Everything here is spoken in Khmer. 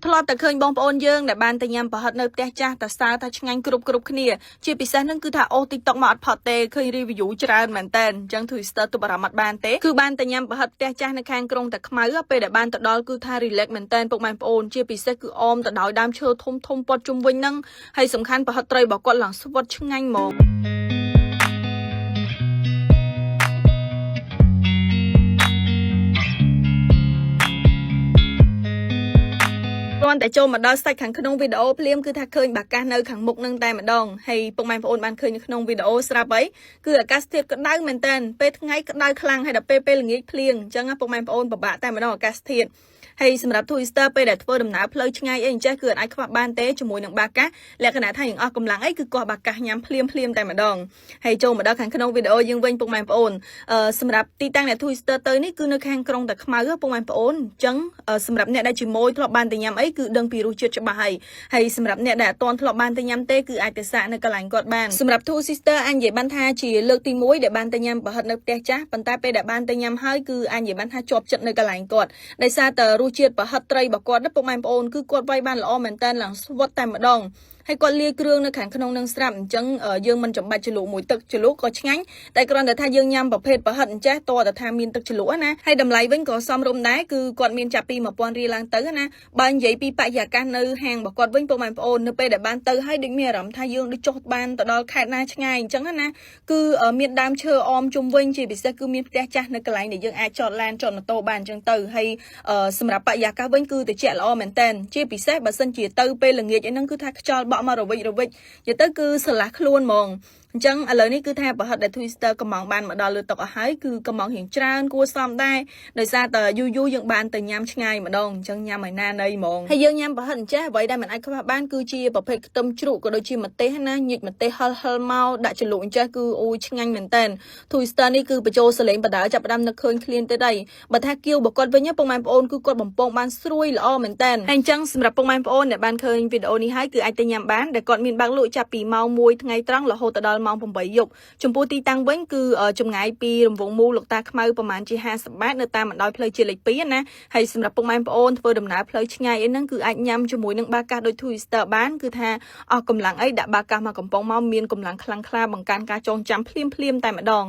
ធ្លាប់តែឃើញបងប្អូនយើងដែលបានតែញ៉ាំប្រហិតនៅផ្ទះចាស់តែសើថាឆ្ងាញ់គ្រប់គ្នាជាពិសេសហ្នឹងគឺថាអូស TikTok មកអត់ផុតទេឃើញ review ច្រើនមែនតើអញ្ចឹង Twister ទប់អារម្មណ៍អត់បានទេគឺបានតែញ៉ាំប្រហិតផ្ទះចាស់នៅខាងក្រុងតាខ្មៅពេលដែលបានទៅដល់គឺថា relax មែនតើពុកម៉ែបងប្អូនជាពិសេសគឺអមទៅដោយដើមឈើធំព័ទ្ធជុំវិញហ្នឹងហើយសំខាន់ប្រហិតត្រីរបស់គាត់ឡើងស្វិតឆ្ងាញ់ហ្មងគ្រាន់តែចូលមកដល់សាច់ខាងក្នុងវីដេអូភ្លាមគឺថាឃើញបាកាសនៅខាងមុខនឹងតែម្ដងហើយពុកម៉ែបងប្អូនបានឃើញនៅក្នុងវីដេអូស្រាប់អីគឺអាកាសធាតុក្តៅមែនតើពេលថ្ងៃក្តៅខ្លាំងហើយដល់ពេលល្ងាចភ្លៀងអញ្ចឹងពុកម៉ែបងប្អូនពិបាកតែម្ដងអាកាសធាតុហើយសម្រាប់ Twister ពេលដែលធ្វើដំណើរផ្លូវឆ្ងាយអីអញ្ចេះគឺអាចខ្វះបានទេជាមួយនឹងបាកាសលក្ខណៈថាយើងអស់កម្លាំងអីគឺគាត់បាកាសញ៉ាំភ្លាមតែម្ដងហើយចូលមកដល់ខាងក្នុងវីដេអូយើងវិញពុកម៉ែបងប្អូនសម្រាប់ទីតាំងនៃ Twister ទៅនេះគឺនៅខាងក្រុងតាខ្មៅពុកម៉ែបងប្អូនអញ្ចឹងសម្រាប់អ្នកដែលជាមួយធ្លាប់បានទៅញ៉ាំអីគឺដឹងពីរសជាតិច្បាស់ហើយសម្រាប់អ្នកដែលអត់ទាន់ធ្លាប់បានទៅញ៉ាំទេគឺអាចទៅសាកនៅកន្លែងគាត់បានសម្រាប់ Two Sister អញនិយាយបានថាជាលើកទី1ដែលបានទៅញ៉ាំប្រហិតនៅផ្ទះចាស់ប៉ុន្តែពេលដែលបានទៅញ៉ាំហើយគឺអញនិយាយបានថាជាប់ចិត្តនៅកន្លែងគាត់ដោយសារតែរសជាតិប្រហិតត្រីរបស់គាត់ពុកម៉ែបងប្អូនគឺគាត់វាយបានល្អមែនតើឡើងស្វិតតែម្ដងហើយគាត់លាយគ្រឿងនៅខាងក្នុងនឹងស្រាប់អញ្ចឹងយើងមិនចាំបាច់ជ្រលក់មួយទឹកជ្រលក់ក៏ឆ្ងាញ់តែគ្រាន់តែថាយើងញ៉ាំប្រភេទប្រហិតអញ្ចេះតើថាមានទឹកជ្រលក់ណាហើយតម្លៃវិញក៏សមរម្យដែរគឺគាត់មានចាប់ពី 1000 រៀលឡើងទៅណាបើនិយាយពីបរិយាកាសនៅហាងរបស់គាត់វិញពុកម៉ែបងប្អូននៅពេលដែលបានទៅហើយដូចមានអារម្មណ៍ថាយើងដូចចុះបានទៅដល់ខេត្តណាឆ្ងាយអញ្ចឹងណាគឺមានដើមឈើអមជុំវិញជាពិសេសគឺមានផ្ទះចាស់នៅកន្លែងដែលយើងអាចចតឡានចតម៉ូតូបានអញ្ចឹងទៅហើយសម្រាប់បរិយាកាសវិញគឺត្រជាក់ល្អមែនតើជាពិសេសបើសិនជាទៅពេលល្ងាចអីហ្នឹងគឺថាខ្យល់បក់មករវិចនិយាយទៅគឺស្រឡះខ្លួនហ្មងអញ្ចឹងឥឡូវនេះគឺថាប្រហិតដែល Twister កំងបានមកដល់លើតុអស់ហើយគឺកំងរៀងច្រើនគួរសមដែរដោយសារតែយូរយើងបានទៅញ៉ាំឆ្ងាយម្ដងអញ្ចឹងញ៉ាំឲ្យណាណីហ្មងហើយយើងញ៉ាំប្រហិតអញ្ចេះអ្វីដែលមិនអាចខ្វះបានគឺជាប្រភេទខ្ទឹមជ្រក់ក៏ដូចជាម្ទេសណាញិចម្ទេសហិលមកដាក់ជ្រលក់អញ្ចេះគឺអូយឆ្ងាញ់មែនតើ Twister នេះគឺបញ្ចូលសលេងបដាចាប់ផ្ដើមនឹកឃើញឃ្លានទៅដែរបើថាគៀវរបស់គាត់វិញពុកម៉ែបងប្អូនគឺគាត់បំពងបានស្រួយល្អមែនតើហើយអញ្ចឹងសម្រាប់ពុកម៉ែបងប្អូនដែលបានឃើញវីដេអូនេះហើយគឺអាចទៅញ៉ាំបានដែលគាត់មានបើកលក់ចាប់ពីម៉ោង 1 ថ្ងៃត្រង់រហូតដល់ម៉ោង 8 យប់ចំពោះទីតាំងវិញគឺចម្ងាយពីរង្វង់មូលលោកតាខ្មៅប្រហែលជា50 ម៉ែត្រនៅតាមបណ្ដោយផ្លូវជាតិលេខ 2ណាហើយសម្រាប់ពុកម៉ែបងប្អូនធ្វើដំណើរផ្លូវឆ្ងាយអីហ្នឹងគឺអាចញ៉ាំជាមួយនឹងបាកាសដូច Twister បានគឺថាអស់កម្លាំងអីដាក់បាកាសមកកំប៉ុងមកមានកម្លាំងខ្លាំងក្លាបង្កើនការចងចាំភ្លាមតែម្ដង